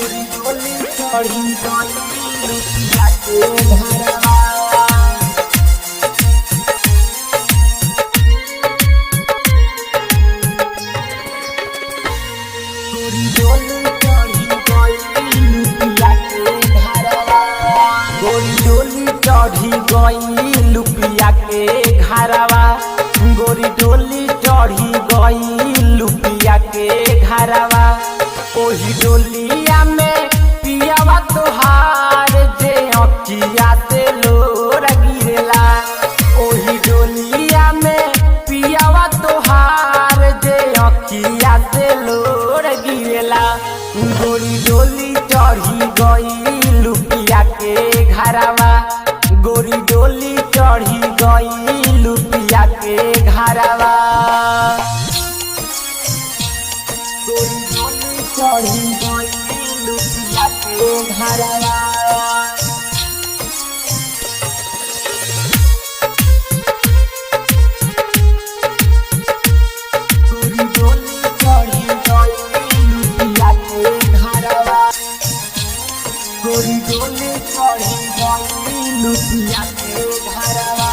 गोरी डोली चढ़ी गई लुटिया के घरवा। गोरी डोली चढ़ी गई लुटिया के घरवा। गोरी डोली चढ़ी गई लुटिया के घरवा। गोरी डोली चढ़ी गई लुटिया के घरवा। ओही डोलिया में पियावा तोहार जे अखिया से लोर गिरला। ओही डोलिया में पियावा तोहार जे अखिया से लोर गिरला। गोरी डोली चढ़ी गई लुटिया के घरवा। गोरी डोली चढ़ी गई लुटिया के घरवा। गोरी डोली चढ़ी गई लुटिया के घरवा। गोरी डोली चढ़ी गई लुटिया के घरवा। गोरी डोली चढ़ी गई लुटिया के घरवा।